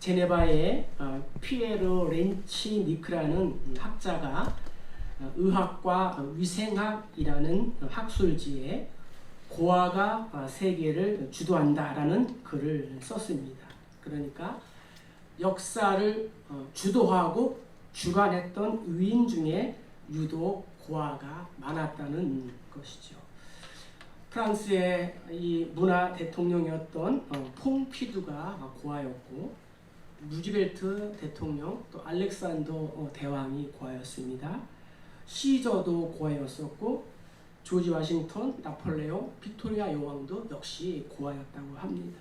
제네바의 피에르 렌치니크라는 학자가 의학과 위생학이라는 학술지에 고아가 세계를 주도한다라는 글을 썼습니다. 그러니까 역사를 주도하고 주관했던 위인 중에 유독 고아가 많았다는 것이죠. 프랑스의 이 문화 대통령이었던 퐁피두가 고아였고, 루즈벨트 대통령, 또 알렉산더 대왕이 고아였습니다. 시저도 고아였었고, 조지 워싱턴, 나폴레옹, 빅토리아 여왕도 역시 고아였다고 합니다.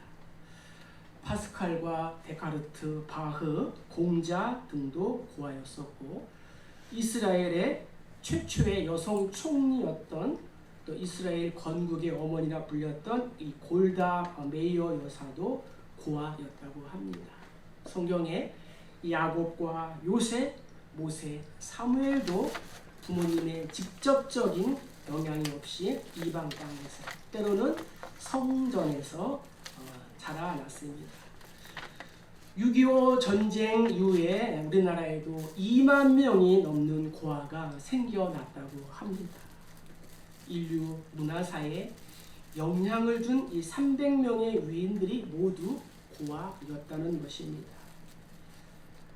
파스칼과 데카르트, 바흐, 공자 등도 고아였었고, 이스라엘의 최초의 여성 총리였던 또 이스라엘 건국의 어머니라 불렸던 이 골다 메이어 여사도 고아였다고 합니다. 성경에 야곱과 요셉, 모세, 사무엘도 부모님의 직접적인 영향이 없이 이방 땅에서, 때로는 성전에서 자라났습니다. 6.25 전쟁 이후에 우리나라에도 2만 명이 넘는 고아가 생겨났다고 합니다. 인류 문화사에 영향을 준 이 300명의 위인들이 모두 고아였다는 것입니다.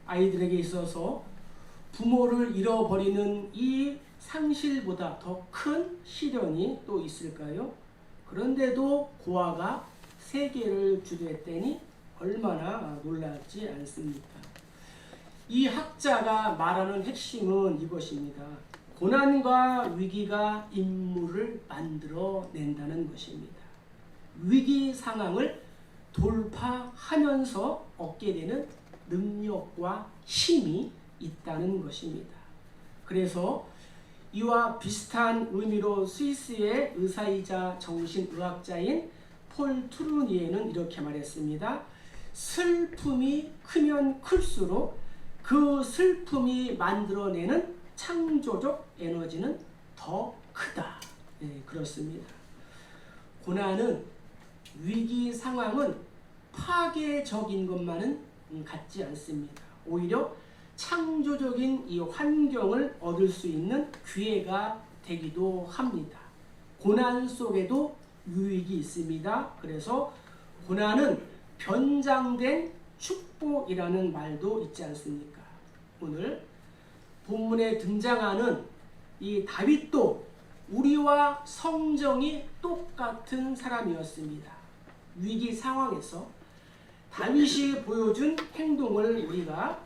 아이들에게 있어서 부모를 잃어버리는 이 상실보다 더 큰 시련이 또 있을까요? 그런데도 고아가 세계를 주도했다니 얼마나 놀랍지 않습니까? 이 학자가 말하는 핵심은 이것입니다. 고난과 위기가 인물을 만들어낸다는 것입니다. 위기 상황을 돌파하면서 얻게 되는 능력과 힘이 있다는 것입니다. 그래서 이와 비슷한 의미로 스위스의 의사이자 정신의학자인 폴 투르니에는 이렇게 말했습니다. 슬픔이 크면 클수록 그 슬픔이 만들어내는 창조적 에너지는 더 크다. 네, 그렇습니다. 고난은, 위기 상황은 파괴적인 것만은 같지 않습니다. 오히려 창조적인 이 환경을 얻을 수 있는 기회가 되기도 합니다. 고난 속에도 유익이 있습니다. 그래서 고난은 변장된 축복이라는 말도 있지 않습니까? 오늘 본문에 등장하는 이 다윗도 우리와 성정이 똑같은 사람이었습니다. 위기 상황에서 다윗이 보여준 행동을 우리가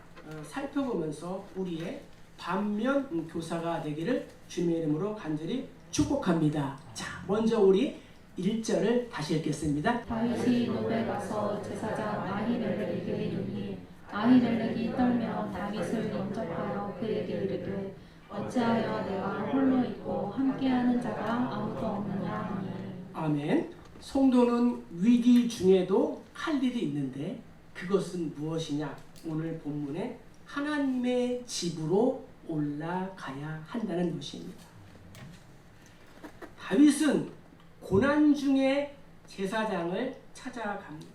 살펴보면서 우리의 반면 교사가 되기를 주님의 이름으로 간절히 축복합니다. 자, 먼저 우리 1절을 다시 읽겠습니다. 다윗이 노베 가서 제사장 아히멜렉에게 이르니 아히멜렉이 떨며 다윗을 영접하여 그에게 이르되 어찌하여 내가 홀로 있고 함께하는 자가 아무도 없느냐 하니. 아멘. 성도는 위기 중에도 할 일이 있는데 그것은 무엇이냐? 오늘 본문에 하나님의 집으로 올라가야 한다는 것입니다. 다윗은 고난 중에 제사장을 찾아갑니다.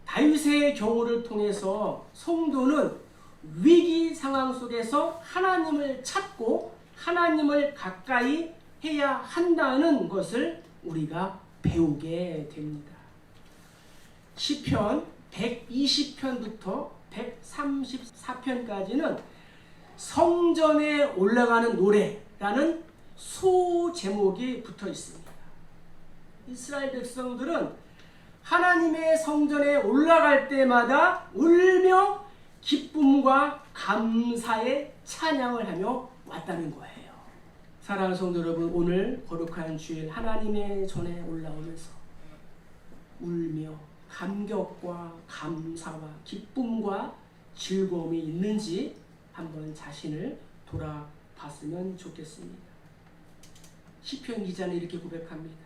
다윗의 경우를 통해서 성도는 위기 상황 속에서 하나님을 찾고 하나님을 가까이 해야 한다는 것을 우리가 배우게 됩니다. 시편 120편부터 134편까지는 성전에 올라가는 노래라는 소제목이 붙어 있습니다. 이스라엘 백성들은 하나님의 성전에 올라갈 때마다 울며 기쁨과 감사의 찬양을 하며 왔다는 거예요. 사랑하는 성도 여러분, 오늘 거룩한 주일 하나님의 전에 올라오면서 울며 감격과 감사와 기쁨과 즐거움이 있는지 한번 자신을 돌아봤으면 좋겠습니다. 시편 기자는 이렇게 고백합니다.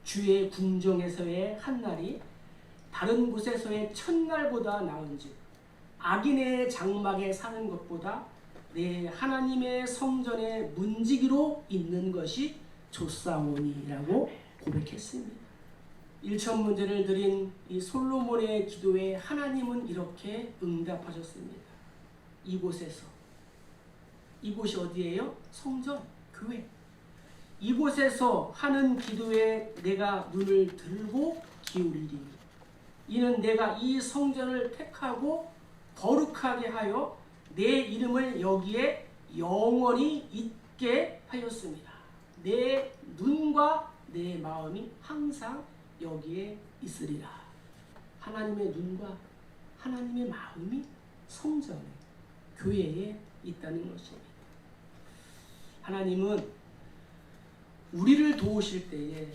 주의 궁정에서의 한날이 다른 곳에서의 첫날보다 나은즉 악인의 장막에 사는 것보다 내 하나님의 성전에 문지기로 있는 것이 좋사오니라고 고백했습니다. 일천 문제를 드린 이 솔로몬의 기도에 하나님은 이렇게 응답하셨습니다. 이곳에서, 이곳이 어디예요? 성전, 교회. 이곳에서 하는 기도에 내가 눈을 들고 기울이리니 이는 내가 이 성전을 택하고 거룩하게 하여 내 이름을 여기에 영원히 있게 하였습니다. 내 눈과 내 마음이 항상 여기에 있으리라. 하나님의 눈과 하나님의 마음이 성전에, 교회에 있다는 것입니다. 하나님은 우리를 도우실 때에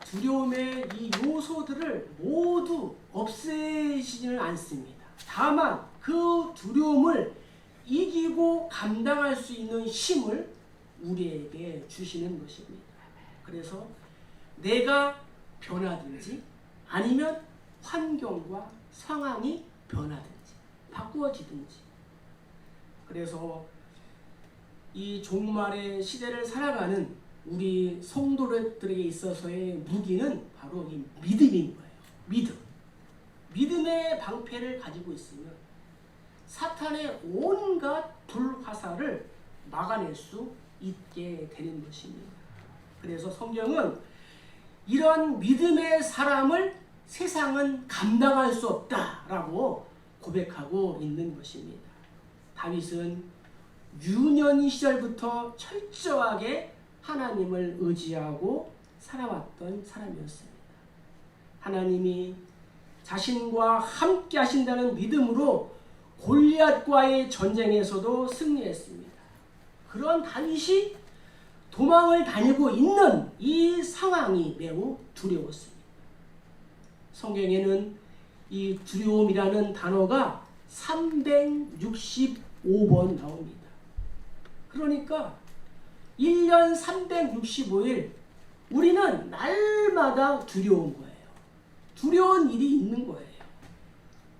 두려움의 이 요소들을 모두 없애시지는 않습니다. 다만 그 두려움을 이기고 감당할 수 있는 힘을 우리에게 주시는 것입니다. 그래서 내가 변하든지 아니면 환경과 상황이 변하든지 바꾸어지든지, 그래서 이 종말의 시대를 살아가는 우리 성도들에게 있어서의 무기는 바로 이 믿음인 거예요. 믿음. 믿음의 방패를 가지고 있으면 사탄의 온갖 불화살을 막아낼 수 있게 되는 것입니다. 그래서 성경은 이런 믿음의 사람을 세상은 감당할 수 없다라고 고백하고 있는 것입니다. 다윗은 유년 시절부터 철저하게 하나님을 의지하고 살아왔던 사람이었습니다. 하나님이 자신과 함께 하신다는 믿음으로 골리앗과의 전쟁에서도 승리했습니다. 그런 다윗이 도망을 다니고 있는 이 상황이 매우 두려웠습니다. 성경에는 이 두려움이라는 단어가 365번 나옵니다. 그러니까 1년 365일 우리는 날마다 두려운 거예요. 두려운 일이 있는 거예요.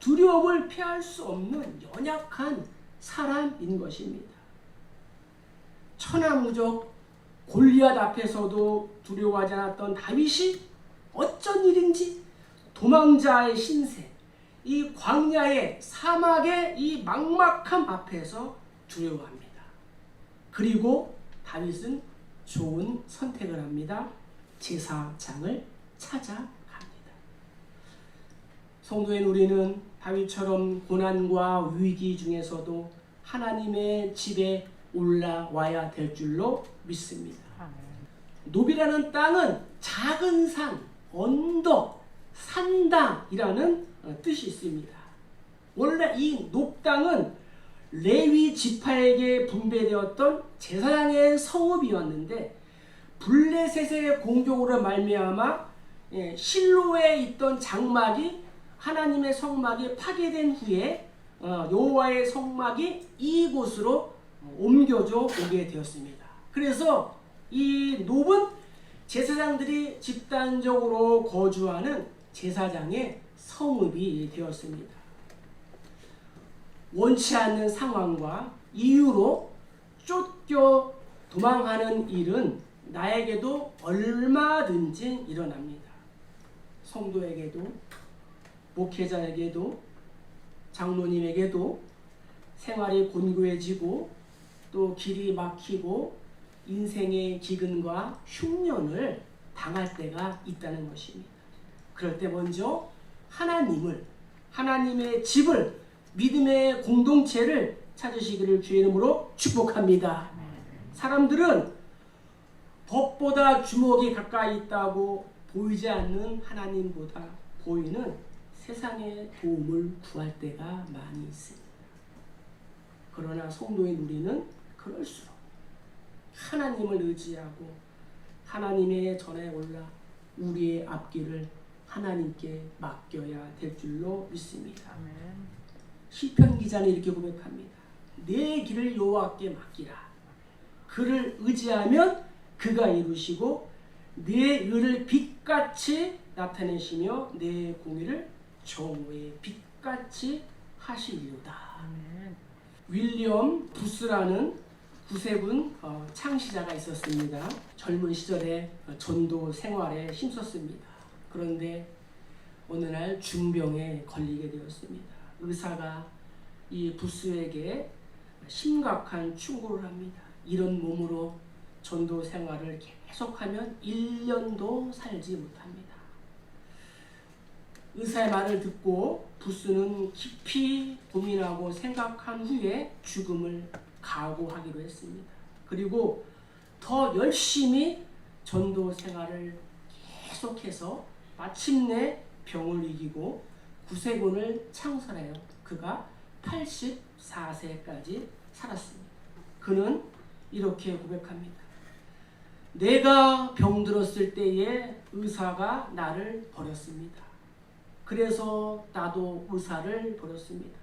두려움을 피할 수 없는 연약한 사람인 것입니다. 천하무적 골리앗 앞에서도 두려워하지 않았던 다윗이 어쩐 일인지 도망자의 신세, 이 광야의 사막의 이 막막함 앞에서 두려워합니다. 그리고 다윗은 좋은 선택을 합니다. 제사장을 찾아갑니다. 성도인 우리는 다윗처럼 고난과 위기 중에서도 하나님의 집에 올라와야 될 줄로 믿습니다. 노비라는 땅은 작은 산, 언덕, 산당이라는 뜻이 있습니다. 원래 이 높당은 레위 지파에게 분배되었던 제사장의 성읍이었는데 블레셋의 공격으로 말미암아 실로에 있던 장막이 하나님의 성막이 파괴된 후에 여호와의 성막이 이곳으로 옮겨져 오게 되었습니다. 그래서 이 놉은 제사장들이 집단적으로 거주하는 제사장의 성읍이 되었습니다. 원치 않는 상황과 이유로 쫓겨 도망하는 일은 나에게도 얼마든지 일어납니다. 성도에게도, 목회자에게도, 장로님에게도 생활이 곤고해지고 또 길이 막히고 인생의 기근과 흉년을 당할 때가 있다는 것입니다. 그럴 때 먼저 하나님의 집을, 믿음의 공동체를 찾으시기를 주의 이름으로 축복합니다. 사람들은 법보다 주먹이 가까이 있다고 보이지 않는 하나님보다 보이는 세상의 도움을 구할 때가 많이 있습니다. 그러나 성도인 우리는 그럴수록 하나님을 의지하고 하나님의 전에 올라 우리의 앞길을 하나님께 맡겨야 될 줄로 믿습니다. 시편 기자는 이렇게 고백합니다. 내 길을 여호와께 맡기라. 그를 의지하면 그가 이루시고 내 의를 빛같이 나타내시며 내 공의를 정오의 빛같이 하시리로다. 윌리엄 부스라는 구세군 창시자가 있었습니다. 젊은 시절에 전도 생활에 힘썼습니다. 그런데 어느 날 중병에 걸리게 되었습니다. 의사가 이 부스에게 심각한 충고를 합니다. 이런 몸으로 전도 생활을 계속하면 1년도 살지 못합니다. 의사의 말을 듣고 부스는 깊이 고민하고 생각한 후에 죽음을 각오하기로 했습니다. 그리고 더 열심히 전도 생활을 계속해서 마침내 병을 이기고 구세군을 창설하여 그가 84세까지 살았습니다. 그는 이렇게 고백합니다. 내가 병들었을 때에 의사가 나를 버렸습니다. 그래서 나도 의사를 버렸습니다.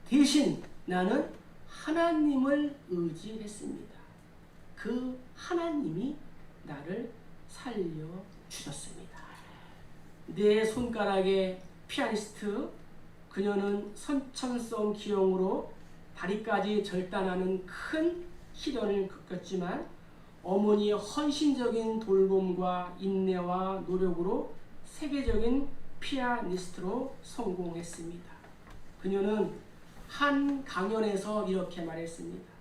대신 나는 하나님을 의지했습니다. 그 하나님이 나를 살려주셨습니다. 내 손가락에 피아니스트, 그녀는 선천성 기형으로 다리까지 절단하는 큰 시련을 겪었지만 어머니의 헌신적인 돌봄과 인내와 노력으로 세계적인 피아니스트로 성공했습니다. 그녀는 한 강연에서 이렇게 말했습니다.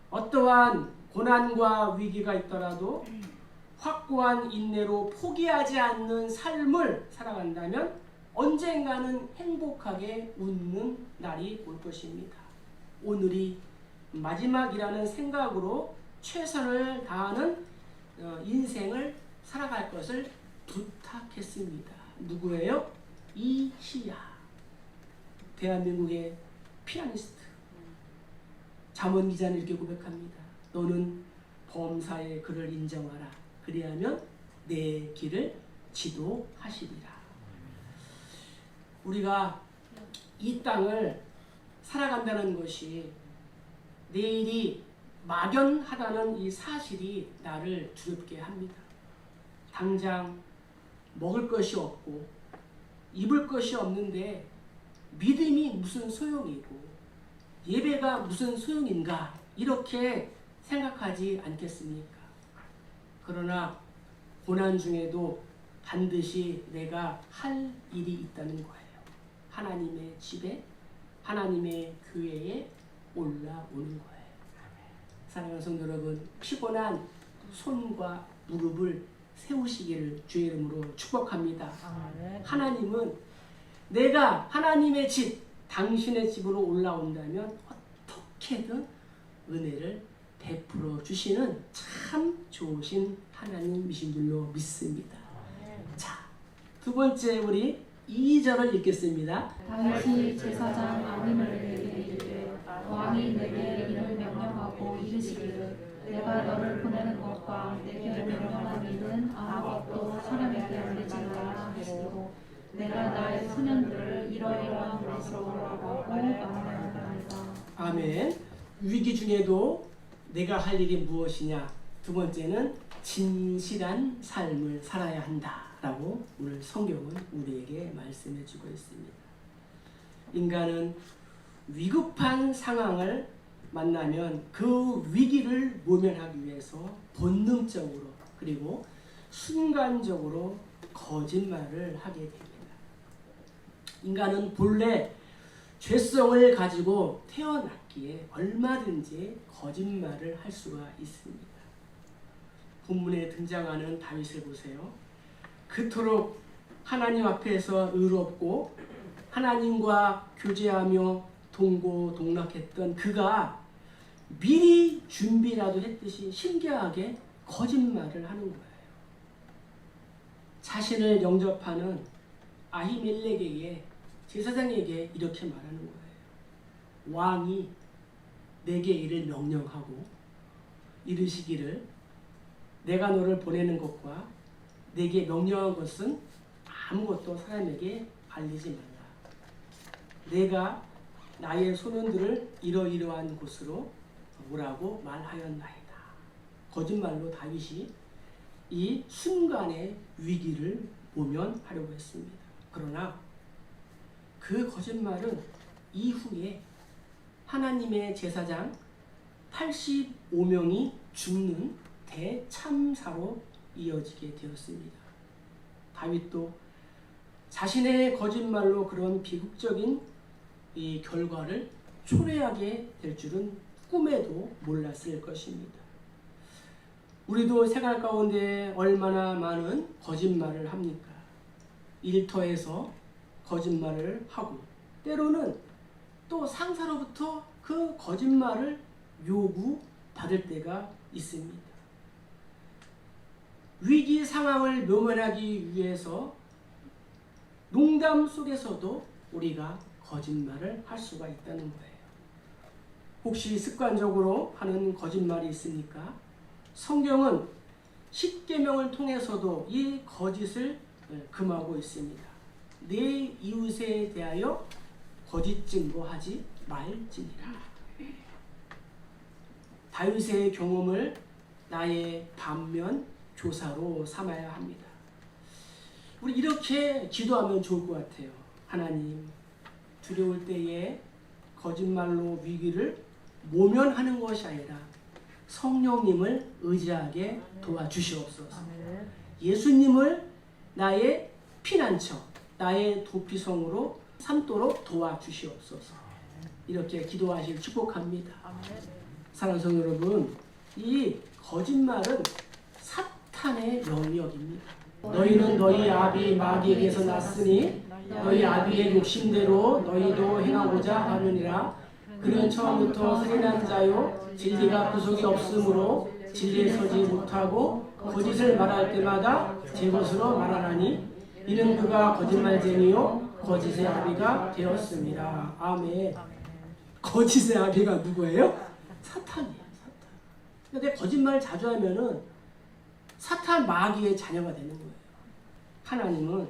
어떠한 고난과 위기가 있더라도 확고한 인내로 포기하지 않는 삶을 살아간다면 언젠가는 행복하게 웃는 날이 올 것입니다. 오늘이 마지막이라는 생각으로 최선을 다하는 인생을 살아갈 것을 부탁했습니다. 누구예요? 이시야. 대한민국의 피아니스트. 잠언 기자는 이렇게 고백합니다. 너는 범사의 그를 인정하라. 그리하면 내 길을 지도하시리라. 우리가 이 땅을 살아간다는 것이 내일이 막연하다는 이 사실이 나를 두렵게 합니다. 당장 먹을 것이 없고 입을 것이 없는데 믿음이 무슨 소용이고 예배가 무슨 소용인가 이렇게 생각하지 않겠습니까? 그러나 고난 중에도 반드시 내가 할 일이 있다는 거예요. 하나님의 집에, 하나님의 교회에 올라오는 거예요. 사랑하는 성도 여러분, 피곤한 손과 무릎을 세우시기를 주의 이름으로 축복합니다. 하나님은 내가 하나님의 집, 당신의 집으로 올라온다면 어떻게든 은혜를 베풀어 주시는 참 좋으신 하나님이신 줄로 믿습니다. 자, 두 번째 우리 2절을 읽겠습니다. 다윗이 제사장 아히멜렉에게 이르되 왕이 내게 이를 명령하고 이르시기를 내가 너를 보내는 것과 내게 명령한 일은 아무것도 사람에게 알리지 말라 하시고 내가 나의 소년들을 이러이러한 것으로 하고 말하였나이다. 아멘. 위기 중에도 내가 할 일이 무엇이냐? 두 번째는 진실한 삶을 살아야 한다라고 오늘 성경은 우리에게 말씀해 주고 있습니다. 인간은 위급한 상황을 만나면 그 위기를 모면하기 위해서 본능적으로 그리고 순간적으로 거짓말을 하게 됩니다. 인간은 본래 죄성을 가지고 태어났기에 얼마든지 거짓말을 할 수가 있습니다. 본문에 등장하는 다윗을 보세요. 그토록 하나님 앞에서 의롭고 하나님과 교제하며 동고동락했던 그가 미리 준비라도 했듯이 신기하게 거짓말을 하는 거예요. 자신을 영접하는 아히멜렉에게 제사장에게 이렇게 말하는 거예요. 왕이 내게 이를 명령하고 이르시기를 내가 너를 보내는 것과 내게 명령한 것은 아무것도 사람에게 알리지 말라. 내가 나의 소년들을 이러이러한 곳으로 오라고 말하였나이다. 거짓말로 다윗이 이 순간의 위기를 모면하려고 했습니다. 그러나 그 거짓말은 이후에 하나님의 제사장 85명이 죽는 대참사로 이어지게 되었습니다. 다윗도 자신의 거짓말로 그런 비극적인 이 결과를 초래하게 될 줄은 꿈에도 몰랐을 것입니다. 우리도 생활 가운데 얼마나 많은 거짓말을 합니까? 일터에서 거짓말을 하고 때로는 또 상사로부터 그 거짓말을 요구받을 때가 있습니다. 위기 상황을 모면하기 위해서 농담 속에서도 우리가 거짓말을 할 수가 있다는 거예요. 혹시 습관적으로 하는 거짓말이 있습니까? 성경은 십계명을 통해서도 이 거짓을 금하고 있습니다. 내 이웃에 대하여 거짓 증거하지 말지니라. 다윗의 경험을 나의 반면 교사로 삼아야 합니다. 우리 이렇게 기도하면 좋을 것 같아요. 하나님, 두려울 때에 거짓말로 위기를 모면하는 것이 아니라 성령님을 의지하게 도와주시옵소서. 예수님을 나의 피난처, 나의 도피성으로 삼도록 도와주시옵소서. 이렇게 기도하실 축복합니다. 사랑하는 성도 여러분, 이 거짓말은 사탄의 영역입니다. 너희는 너희 아비 마귀에게서 났으니 너희 아비의 욕심대로 너희도 행하고자 하느니라. 그는 처음부터 살인한 자요 진리가 구속이 없으므로 진리에 서지 못하고 거짓을 말할 때마다 제 것으로 말하나니 이는 그가 거짓말쟁이요 거짓의 아비가 되었습니다. 아멘. 거짓의 아비가 누구예요? 사탄이에요. 사탄. 근데 거짓말을 자주 하면은 사탄 마귀의 자녀가 되는 거예요. 하나님은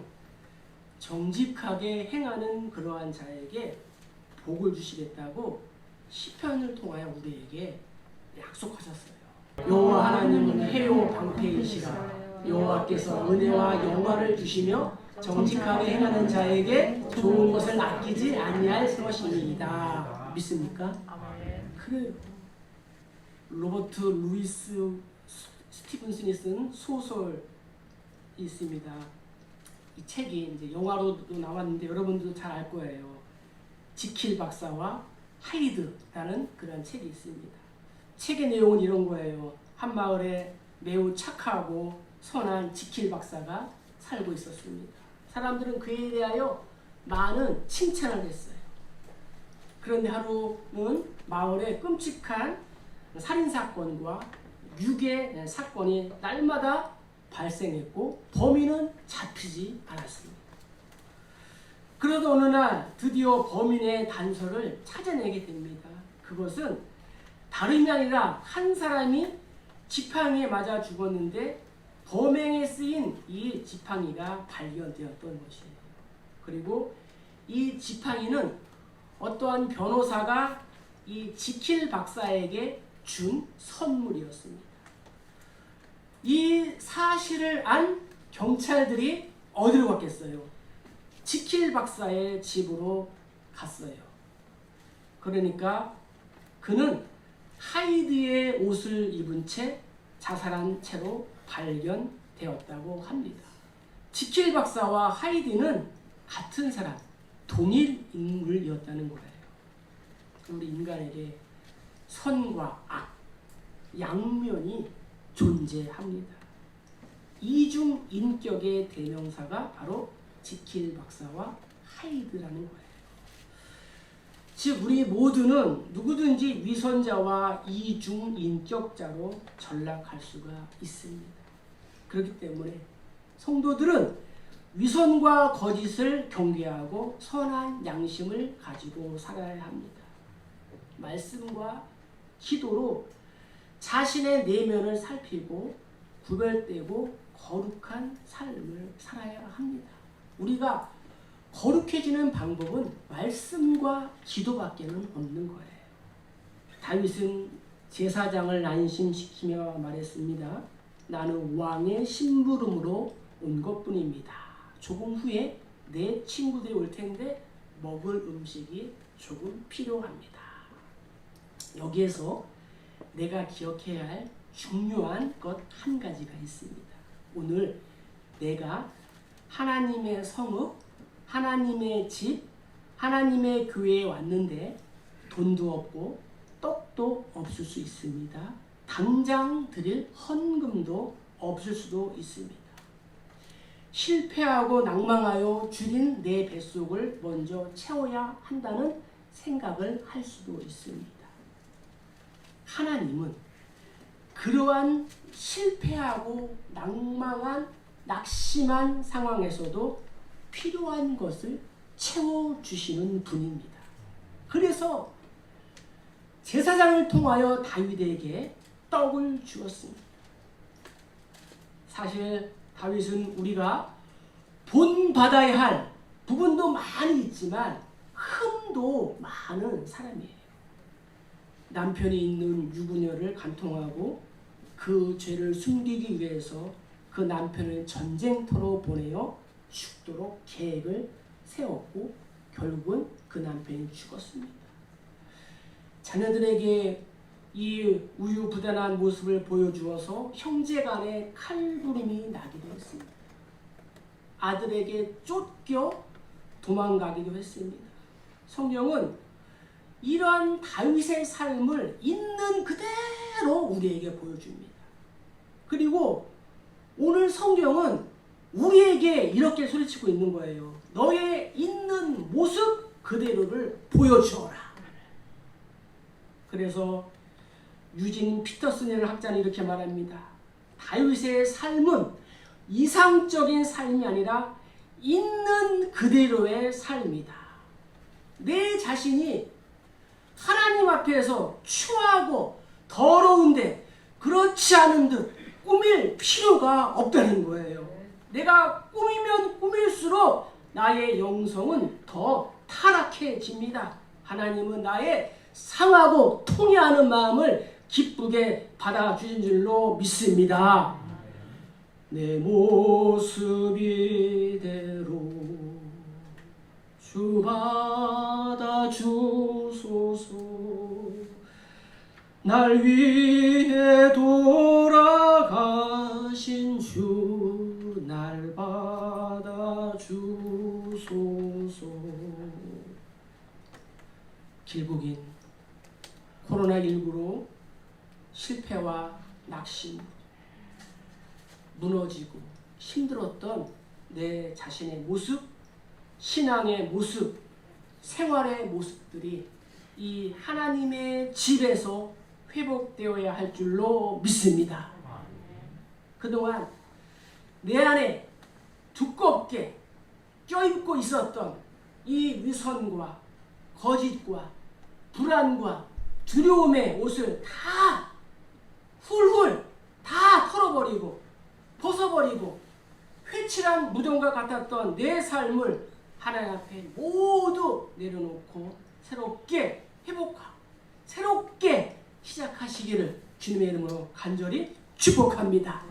정직하게 행하는 그러한 자에게 복을 주시겠다고 시편을 통하여 우리에게 약속하셨어요. 여호와 하나님은 해요 방패이시라. 여호와께서 은혜와 영광을 주시며 정직하게 행하는 자에게 좋은 것을 아끼지 아니할 것입니다. 믿습니까? 그래요. 로버트 루이스 스티븐슨이 쓴 소설이 있습니다. 이 책이 이제 영화로도 나왔는데 여러분들도 잘 알 거예요. 지킬 박사와 하이드라는 그런 책이 있습니다. 책의 내용은 이런 거예요. 한 마을에 매우 착하고 선한 지킬 박사가 살고 있었습니다. 사람들은 그에 대하여 많은 칭찬을 했어요. 그런데 하루는 마을에 끔찍한 살인사건과 유괴 사건이 날마다 발생했고 범인은 잡히지 않았습니다. 그러다 어느 날 드디어 범인의 단서를 찾아내게 됩니다. 그것은 다름이 아니라 한 사람이 지팡이에 맞아 죽었는데 범행에 쓰인 이 지팡이가 발견되었던 것이에요. 그리고 이 지팡이는 어떠한 변호사가 이 지킬 박사에게 준 선물이었습니다. 이 사실을 안 경찰들이 어디로 갔겠어요? 지킬 박사의 집으로 갔어요. 그러니까 그는 하이드의 옷을 입은 채 자살한 채로 발견되었다고 합니다. 지킬 박사와 하이드는 같은 사람, 동일 인물이었다는 거예요. 우리 인간에게 선과 악, 양면이 존재합니다. 이중 인격의 대명사가 바로 지킬 박사와 하이드라는 거예요. 즉 우리 모두는 누구든지 위선자와 이중 인격자로 전락할 수가 있습니다. 그렇기 때문에 성도들은 위선과 거짓을 경계하고 선한 양심을 가지고 살아야 합니다. 말씀과 기도로 자신의 내면을 살피고 구별되고 거룩한 삶을 살아야 합니다. 우리가 거룩해지는 방법은 말씀과 기도밖에는 없는 거예요. 다윗은 제사장을 안심시키며 말했습니다. 나는 왕의 심부름으로 온 것뿐입니다. 조금 후에 내 친구들이 올 텐데 먹을 음식이 조금 필요합니다. 여기에서 내가 기억해야 할 중요한 것 한 가지가 있습니다. 오늘 내가 하나님의 성읍, 하나님의 집, 하나님의 교회에 왔는데 돈도 없고 떡도 없을 수 있습니다. 당장 드릴 헌금도 없을 수도 있습니다. 실패하고 낭망하여 줄인 내 뱃속을 먼저 채워야 한다는 생각을 할 수도 있습니다. 하나님은 그러한 실패하고 낭망한 낙심한 상황에서도 필요한 것을 채워주시는 분입니다. 그래서 제사장을 통하여 다윗에게 떡을 주었습니다. 사실 다윗은 우리가 본받아야 할 부분도 많이 있지만 흠도 많은 사람이에요. 남편이 있는 유부녀를 간통하고 그 죄를 숨기기 위해서 그 남편을 전쟁터로 보내어 죽도록 계획을 세웠고 결국은 그 남편이 죽었습니다. 자녀들에게 이 우유부단한 모습을 보여주어서 형제간의 칼부림이 나기도 했습니다. 아들에게 쫓겨 도망가기도 했습니다. 성경은 이러한 다윗의 삶을 있는 그대로 우리에게 보여줍니다. 그리고 오늘 성경은 우리에게 이렇게 소리치고 있는 거예요. 너의 있는 모습 그대로를 보여주어라. 그래서 유진 피터슨이라는 학자는 이렇게 말합니다. 다윗의 삶은 이상적인 삶이 아니라 있는 그대로의 삶이다. 내 자신이 하나님 앞에서 추하고 더러운데 그렇지 않은 듯 꾸밀 필요가 없다는 거예요. 내가 꾸미면 꾸밀수록 나의 영성은 더 타락해집니다. 하나님은 나의 상하고 통해하는 마음을 기쁘게 받아주신 줄로 믿습니다. 내 모습 이대로 주 받아주소서. 날 위해 돌아가신 주 날 받아주소서. 길국인 코로나19로 실패와 낙심, 무너지고 힘들었던 내 자신의 모습, 신앙의 모습, 생활의 모습들이 이 하나님의 집에서 회복되어야 할 줄로 믿습니다. 그동안 내 안에 두껍게 껴입고 있었던 이 위선과 거짓과 불안과 두려움의 옷을 다 훌훌 다 털어버리고 벗어버리고 회칠한 무덤과 같았던 내 삶을 하나님 앞에 모두 내려놓고 새롭게 회복하고 새롭게 시작하시기를 주님의 이름으로 간절히 축복합니다.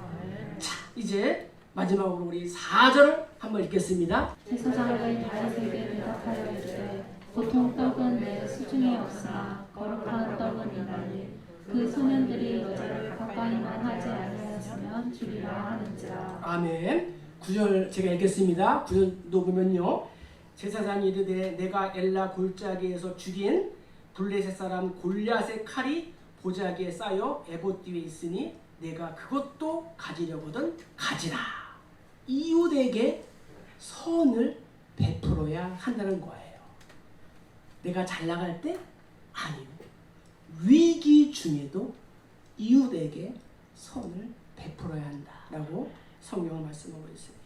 자, 이제 마지막으로 우리 4절을 한번 읽겠습니다. 제사장은 다윗에게 대답하여 이르되 보통 떡은 내 수중에 없으나 거룩한 떡은 있나니 그 소년들이 너를 가까이만 하지 아니하였으면 주리라 하는지라. 아멘. 9절 제가 읽겠습니다. 9절도 보면요. 제사장이 이르되 내가 엘라 골짜기에서 죽인 블레셋 사람 골리앗의 칼이 보자기에 쌓여 에봇 뒤에 있으니 내가 그것도 가지려거든 가지라. 이웃에게 선을 베풀어야 한다는 거예요. 내가 잘 나갈 때? 아니요. 위기 중에도 이웃에게 선을 베풀어야 한다라고 성경은 말씀하고 있습니다.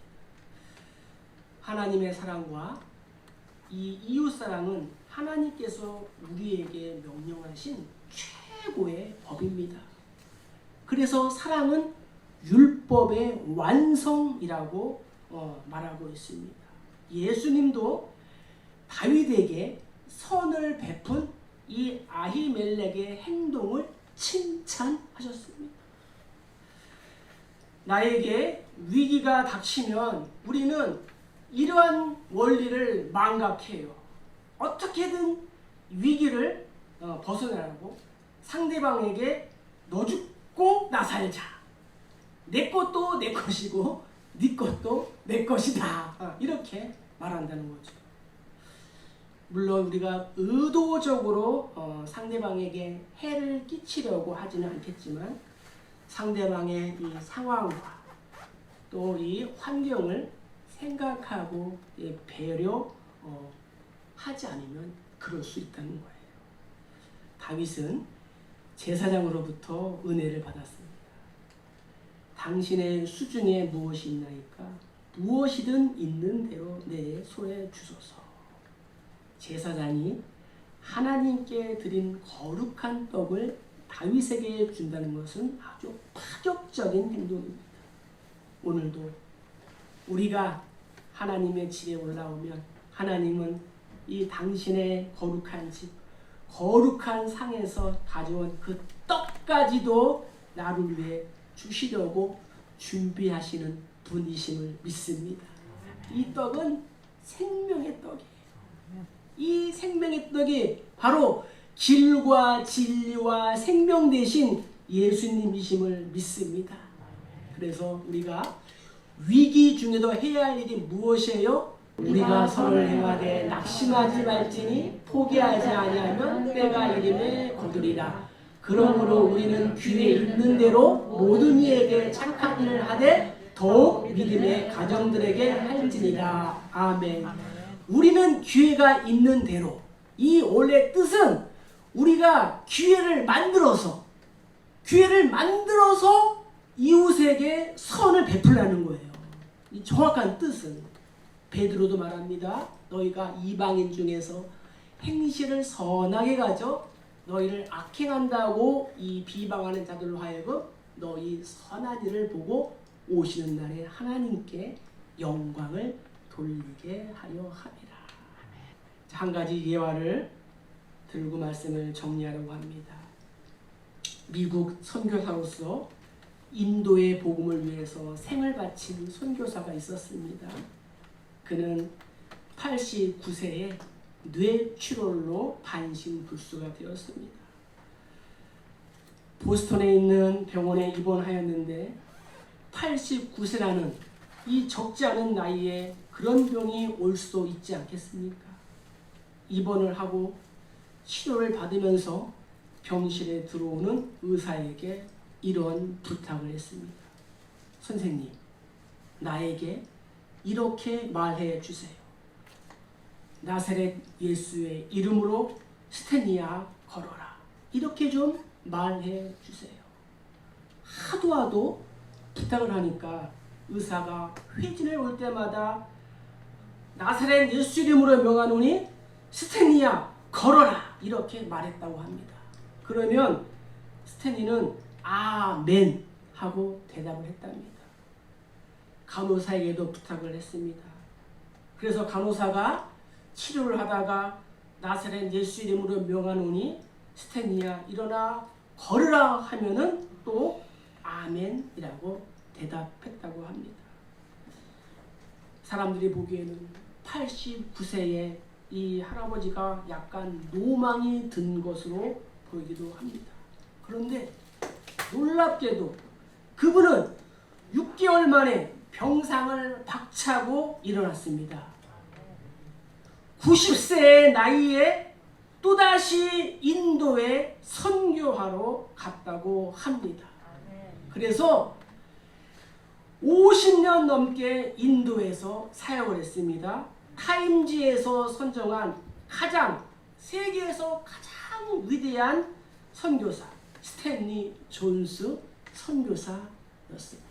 하나님의 사랑과 이 이웃사랑은 하나님께서 우리에게 명령하신 최고의 법입니다. 그래서 사랑은 율법의 완성이라고 말하고 있습니다. 예수님도 다윗에게 선을 베푼 이 아히멜렉의 행동을 칭찬하셨습니다. 나에게 위기가 닥치면 우리는 이러한 원리를 망각해요. 어떻게든 위기를 벗어나라고 상대방에게 너 죽고 나 살자. 내 것도 내 것이고 네 것도 내 것이다. 이렇게 말한다는 거죠. 물론 우리가 의도적으로 상대방에게 해를 끼치려고 하지는 않겠지만 상대방의 이 상황과 또 이 환경을 생각하고 배려 하지 않으면 그럴 수 있다는 거예요. 다윗은 제사장으로부터 은혜를 받았습니다. 당신의 수중에 무엇이 있나이까? 무엇이든 있는 대로 내 손에 주소서. 제사장이 하나님께 드린 거룩한 떡을 다윗에게 준다는 것은 아주 파격적인 행동입니다. 오늘도 우리가 하나님의 집에 올라오면 하나님은 이 당신의 거룩한 집, 거룩한 상에서 가져온 그 떡까지도 나를 위해 주시려고 준비하시는 분이심을 믿습니다. 이 떡은 생명의 떡이에요. 이 생명의 떡이 바로 길과 진리와 생명 되신 예수님이심을 믿습니다. 그래서 우리가 위기 중에도 해야 할 일이 무엇이에요? 우리가 선을 행하되 낙심하지 말지니 포기하지 아니하면 때가 이름에 거두리라. 그러므로 우리는 귀에 있는 대로 모든 이에게 착한 일을 하되 더욱 믿음의 가정들에게 할지니라. 아멘. 우리는 기회가 있는 대로, 이 원래 뜻은 우리가 기회를 만들어서 이웃에게 선을 베풀라는 거예요. 이 정확한 뜻은 베드로도 말합니다. 너희가 이방인 중에서 행실을 선하게 가져 너희를 악행한다고 이 비방하는 자들로 하여금 너희 선한 일을 보고 오시는 날에 하나님께 영광을 돌리게 하려 함이라. 한 가지 예화를 들고 말씀을 정리하려고 합니다. 미국 선교사로서 인도의 복음을 위해서 생을 바친 선교사가 있었습니다. 그는 89세에 뇌출혈로 반신불수가 되었습니다. 보스턴에 있는 병원에 입원하였는데 89세라는 이 적지 않은 나이에 그런 병이 올 수도 있지 않겠습니까? 입원을 하고 치료를 받으면서 병실에 들어오는 의사에게 이런 부탁을 했습니다. 선생님, 나에게 이렇게 말해 주세요. 나사렛 예수의 이름으로 스테니아 걸어라. 이렇게 좀 말해 주세요. 하도 부탁을 하니까 의사가 회진을 올 때마다 나사렛 예수 이름으로 명하노니 스테니아 걸어라. 이렇게 말했다고 합니다. 그러면 스테니는 아멘 하고 대답을 했답니다. 간호사에게도 부탁을 했습니다. 그래서 간호사가 치료를 하다가 나사렛 예수 이름으로 명하노니 스테니아 일어나 걸으라 하면은 또 아멘이라고 대답했다고 합니다. 사람들이 보기에는 89세의 이 할아버지가 약간 노망이 든 것으로 보이기도 합니다. 그런데 놀랍게도 그분은 6개월 만에 병상을 박차고 일어났습니다. 90세의 나이에 또다시 인도에 선교하러 갔다고 합니다. 그래서 50년 넘게 인도에서 사역을 했습니다. 타임지에서 선정한 세계에서 가장 위대한 선교사 스탠리 존스 선교사였습니다.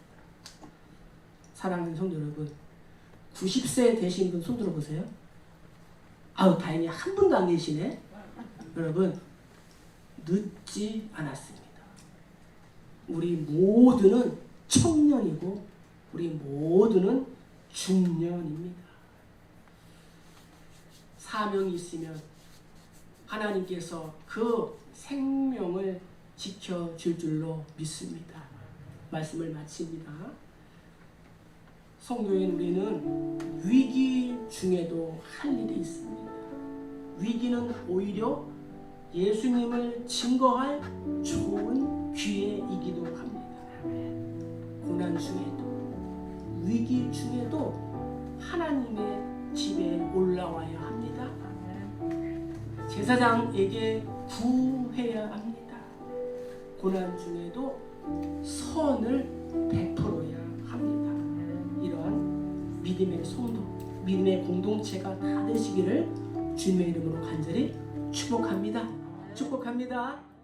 사랑하는 성도 여러분, 90세 되신 분 손 들어보세요. 아우, 다행히 한 분도 안 계시네. 여러분, 늦지 않았습니다. 우리 모두는 청년이고 우리 모두는 중년입니다. 사명이 있으면 하나님께서 그 생명을 지켜줄 줄로 믿습니다. 말씀을 마칩니다. 성도인 우리는 위기 중에도 할 일이 있습니다. 위기는 오히려 예수님을 증거할 좋은 기회이기도 합니다. 고난 중에도, 위기 중에도 하나님의 집에 올라와야 합니다. 제사장에게 구해야 합니다. 고난 중에도 선을 베풀어야 합니다. 이러한 믿음의 성도, 믿음의 공동체가 다 되시기를 주님의 이름으로 간절히 축복합니다. 축복합니다.